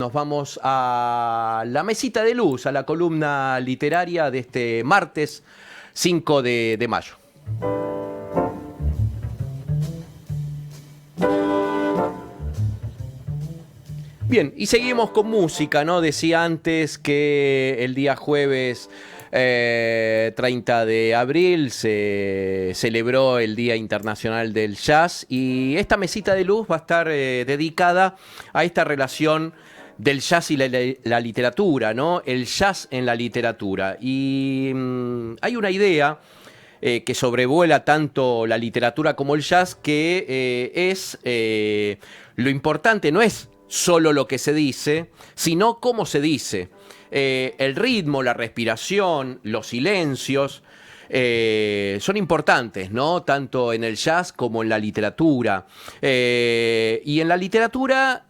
Nos vamos a la mesita de luz, a la columna literaria de este martes 5 de mayo. Bien, y seguimos con música, ¿no? Decía antes que el día jueves 30 de abril se celebró el Día Internacional del Jazz y esta mesita de luz va a estar dedicada a esta relación del jazz y la literatura, ¿no? El jazz en la literatura. Y hay una idea que sobrevuela tanto la literatura como el jazz, que lo importante no es solo lo que se dice, sino cómo se dice. El ritmo, la respiración, los silencios son importantes, ¿no? Tanto en el jazz como en la literatura. Y en la literatura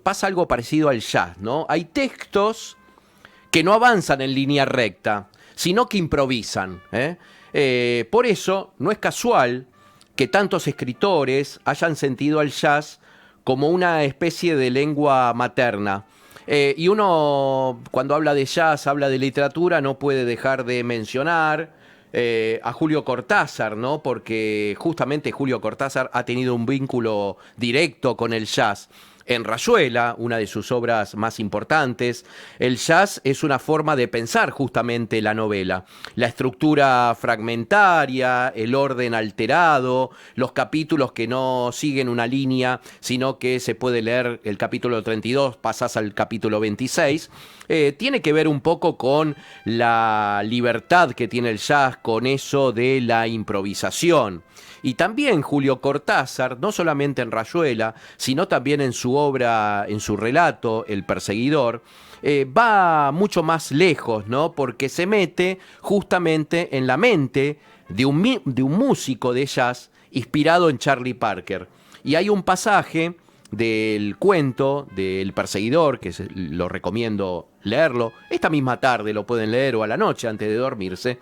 pasa algo parecido al jazz, ¿no? Hay textos que no avanzan en línea recta, sino que improvisan. Por eso no es casual que tantos escritores hayan sentido al jazz como una especie de lengua materna. Y uno, cuando habla de jazz, habla de literatura, no puede dejar de mencionar a Julio Cortázar, ¿no? Porque justamente Julio Cortázar ha tenido un vínculo directo con el jazz. En Rayuela, una de sus obras más importantes, el jazz es una forma de pensar justamente la novela. La estructura fragmentaria, el orden alterado, los capítulos que no siguen una línea, sino que se puede leer el capítulo 32, pasas al capítulo 26, tiene que ver un poco con la libertad que tiene el jazz, con eso de la improvisación. Y también Julio Cortázar, no solamente en Rayuela, sino también en su obra, en su relato, El perseguidor, va mucho más lejos, ¿no? Porque se mete justamente en la mente de un músico de jazz inspirado en Charlie Parker. Y hay un pasaje del cuento del perseguidor, lo recomiendo leerlo, esta misma tarde lo pueden leer o a la noche antes de dormirse.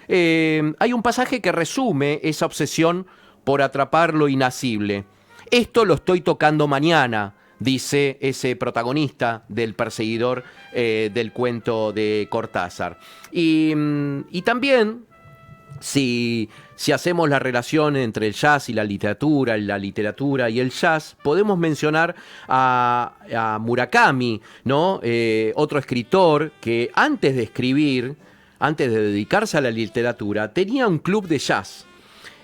Hay un pasaje que resume esa obsesión por atrapar lo inacible. Esto lo estoy tocando mañana, dice ese protagonista del perseguidor del cuento de Cortázar. Y también, si hacemos la relación entre el jazz y la literatura y el jazz, podemos mencionar a Murakami, ¿no? Otro escritor que antes de escribir, antes de dedicarse a la literatura, tenía un club de jazz.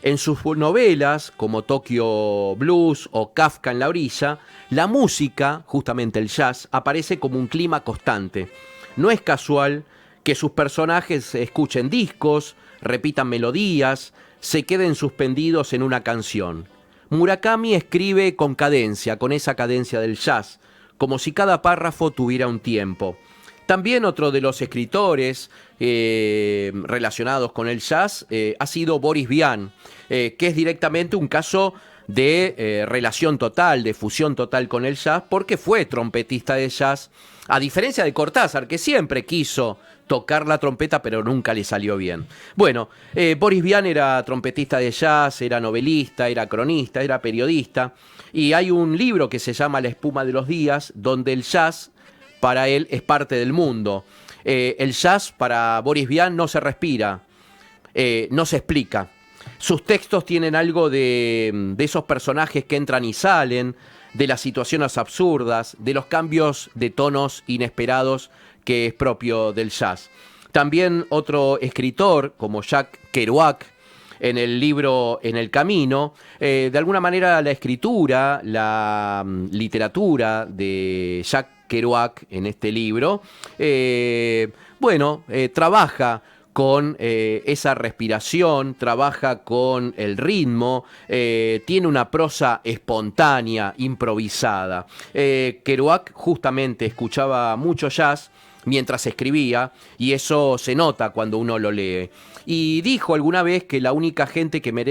En sus novelas, como Tokyo Blues o Kafka en la orilla, la música, justamente el jazz, aparece como un clima constante. No es casual que sus personajes escuchen discos, repitan melodías, se queden suspendidos en una canción. Murakami escribe con cadencia, con esa cadencia del jazz, como si cada párrafo tuviera un tiempo. También otro de los escritores relacionados con el jazz ha sido Boris Vian, que es directamente un caso de relación total, de fusión total con el jazz, porque fue trompetista de jazz, a diferencia de Cortázar, que siempre quiso tocar la trompeta, pero nunca le salió bien. Bueno, Boris Vian era trompetista de jazz, era novelista, era cronista, era periodista, y hay un libro que se llama La espuma de los días, donde el jazz para él es parte del mundo. El jazz para Boris Vian no se respira, no se explica. Sus textos tienen algo de esos personajes que entran y salen, de las situaciones absurdas, de los cambios de tonos inesperados que es propio del jazz. También otro escritor como Jacques Kerouac, en el libro En el Camino, de alguna manera la escritura, la literatura de Jacques Kerouac en este libro, trabaja con esa respiración, trabaja con el ritmo, tiene una prosa espontánea, improvisada. Kerouac justamente escuchaba mucho jazz mientras escribía, y eso se nota cuando uno lo lee. Y dijo alguna vez que la única gente que me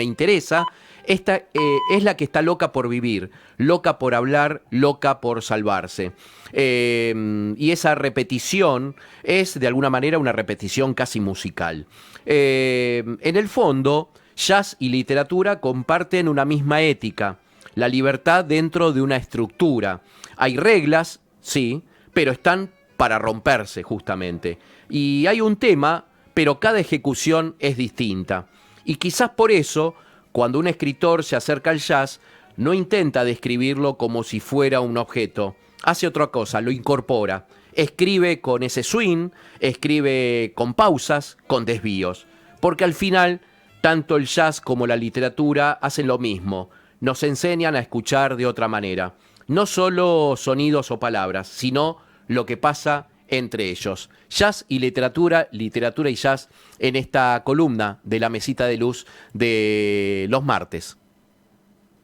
interesa es la que está loca por vivir, loca por hablar, loca por salvarse. Y esa repetición es de alguna manera una repetición casi musical. En el fondo, jazz y literatura comparten una misma ética. la libertad dentro de una estructura. Hay reglas, sí, pero están para romperse justamente. Y hay un tema, pero cada ejecución es distinta. Y quizás por eso, cuando un escritor se acerca al jazz, no intenta describirlo como si fuera un objeto. Hace otra cosa, lo incorpora. Escribe con ese swing, escribe con pausas, con desvíos. Porque al final, tanto el jazz como la literatura hacen lo mismo. Nos enseñan a escuchar de otra manera. No solo sonidos o palabras, sino lo que pasa entre ellos. Jazz y literatura, literatura y jazz en esta columna de la mesita de luz de los martes.